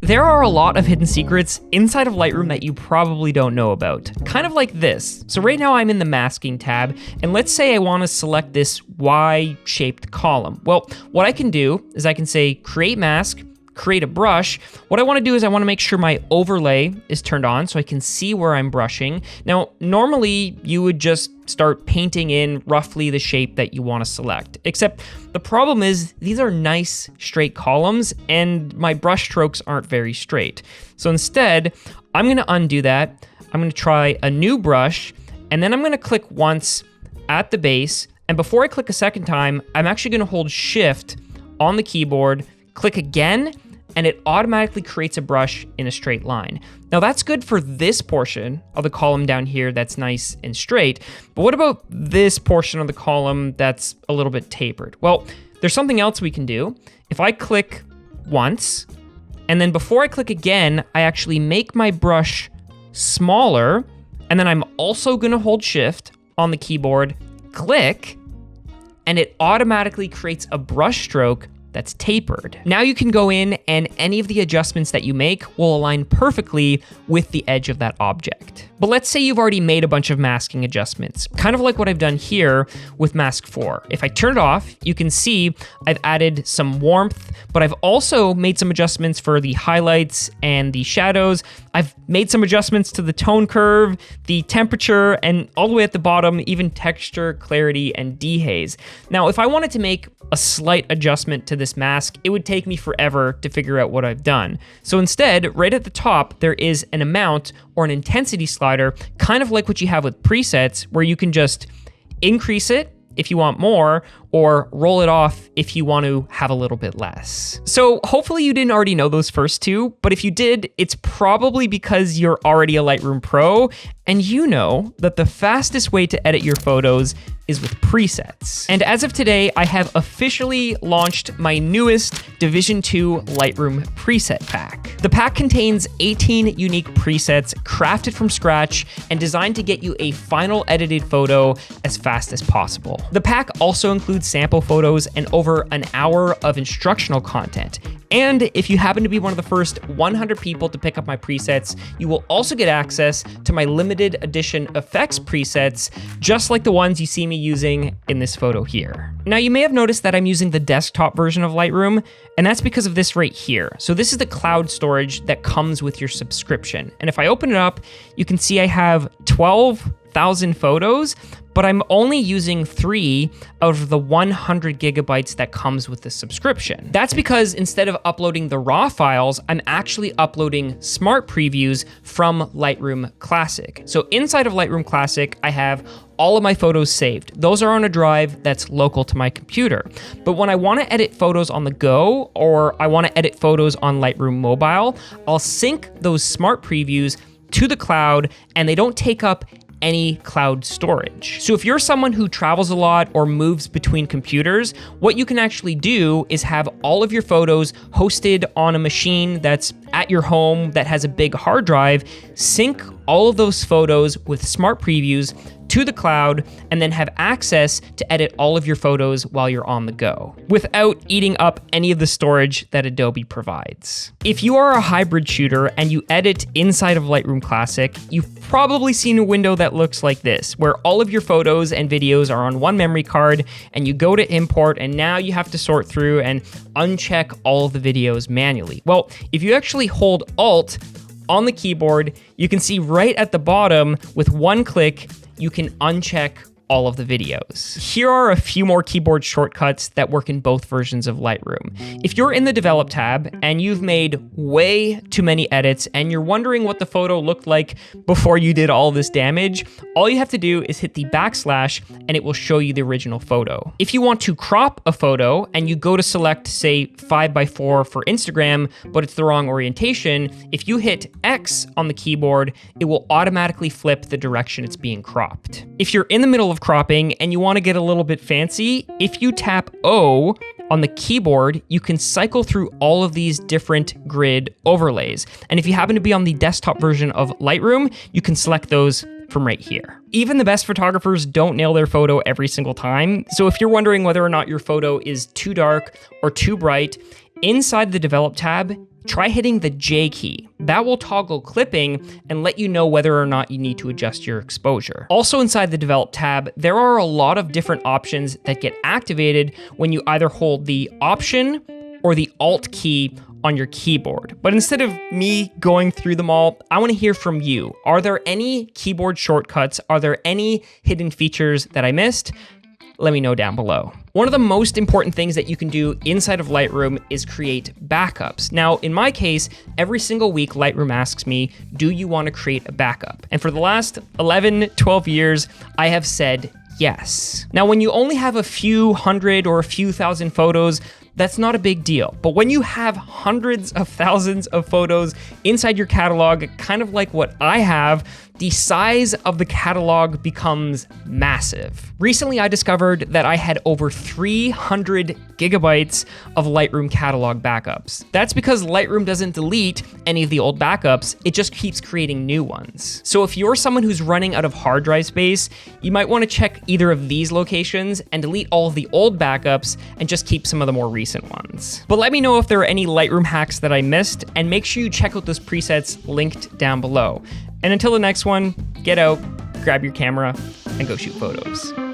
There are a lot of hidden secrets inside of Lightroom that you probably don't know about, kind of like this. So right now I'm in the masking tab, and let's say I want to select this Y-shaped column. Well, what I can do is I can say create mask, create a brush. What I want to do is I want to make sure my overlay is turned on so I can see where I'm brushing. Now, normally you would just start painting in roughly the shape that you want to select, except the problem is these are nice straight columns and my brush strokes aren't very straight. So instead, I'm going to undo that. I'm going to try a new brush, and then I'm going to click once at the base. And before I click a second time, I'm actually going to hold Shift on the keyboard, click again, and it automatically creates a brush in a straight line. Now that's good for this portion of the column down here that's nice and straight, but what about this portion of the column that's a little bit tapered? Well, there's something else we can do. If I click once, and then before I click again, I actually make my brush smaller, and then I'm also gonna hold Shift on the keyboard, click, and it automatically creates a brush stroke that's tapered. Now you can go in and any of the adjustments that you make will align perfectly with the edge of that object. But let's say you've already made a bunch of masking adjustments, kind of like what I've done here with Mask 4. If I turn it off, you can see I've added some warmth, but I've also made some adjustments for the highlights and the shadows. I've made some adjustments to the tone curve, the temperature, and all the way at the bottom, even texture, clarity, and dehaze. Now, if I wanted to make a slight adjustment to this mask, it would take me forever to figure out what I've done. So instead, right at the top, there is an amount or an intensity slider, kind of like what you have with presets, where you can just increase it if you want more, or roll it off if you want to have a little bit less. So hopefully you didn't already know those first two, but if you did, it's probably because you're already a Lightroom Pro, and you know that the fastest way to edit your photos is with presets. And as of today, I have officially launched my newest Division 2 Lightroom preset pack. The pack contains 18 unique presets crafted from scratch and designed to get you a final edited photo as fast as possible. The pack also includes sample photos and over an hour of instructional content. And if you happen to be one of the first 100 people to pick up my presets, you will also get access to my limited edition effects presets, just like the ones you see me using in this photo here. Now, you may have noticed that I'm using the desktop version of Lightroom, and that's because of this right here. So this is the cloud storage that comes with your subscription. And if I open it up, you can see I have 12,000 photos, but I'm only using 3 out of the 100 gigabytes that comes with the subscription. That's because instead of uploading the raw files, I'm actually uploading smart previews from Lightroom Classic. So inside of Lightroom Classic, I have all of my photos saved. Those are on a drive that's local to my computer. But when I want to edit photos on the go, or I want to edit photos on Lightroom Mobile, I'll sync those smart previews to the cloud, and they don't take up any cloud storage. So if you're someone who travels a lot or moves between computers, what you can actually do is have all of your photos hosted on a machine that's at your home that has a big hard drive, sync all of those photos with smart previews to the cloud, and then have access to edit all of your photos while you're on the go, without eating up any of the storage that Adobe provides. If you are a hybrid shooter and you edit inside of Lightroom Classic, you've probably seen a window that looks like this, where all of your photos and videos are on one memory card, and you go to import, and now you have to sort through and uncheck all of the videos manually. Well, if you actually hold Alt on the keyboard, you can see right at the bottom, with one click, you can uncheck all of the videos. Here are a few more keyboard shortcuts that work in both versions of Lightroom. If you're in the Develop tab and you've made way too many edits and you're wondering what the photo looked like before you did all this damage, all you have to do is hit the backslash and it will show you the original photo. If you want to crop a photo and you go to select, say, 5x4 for Instagram, but it's the wrong orientation, if you hit X on the keyboard, it will automatically flip the direction it's being cropped. If you're in the middle of cropping and you want to get a little bit fancy, if you tap O on the keyboard, you can cycle through all of these different grid overlays. And if you happen to be on the desktop version of Lightroom, you can select those from right here. Even the best photographers don't nail their photo every single time. So if you're wondering whether or not your photo is too dark or too bright, inside the Develop tab, try hitting the J key. That will toggle clipping and let you know whether or not you need to adjust your exposure. Also inside the Develop tab, there are a lot of different options that get activated when you either hold the Option or the Alt key on your keyboard. But instead of me going through them all, I want to hear from you. Are there any keyboard shortcuts? Are there any hidden features that I missed? Let me know down below. One of the most important things that you can do inside of Lightroom is create backups. Now, in my case, every single week, Lightroom asks me, do you want to create a backup? And for the last 11, 12 years, I have said yes. Now, when you only have a few hundred or a few thousand photos, that's not a big deal. But when you have hundreds of thousands of photos inside your catalog, kind of like what I have, the size of the catalog becomes massive. Recently, I discovered that I had over 300 gigabytes of Lightroom catalog backups. That's because Lightroom doesn't delete any of the old backups, it just keeps creating new ones. So if you're someone who's running out of hard drive space, you might want to check either of these locations and delete all of the old backups and just keep some of the more recent ones. But let me know if there are any Lightroom hacks that I missed, and make sure you check out those presets linked down below. And until the next one, get out, grab your camera, and go shoot photos.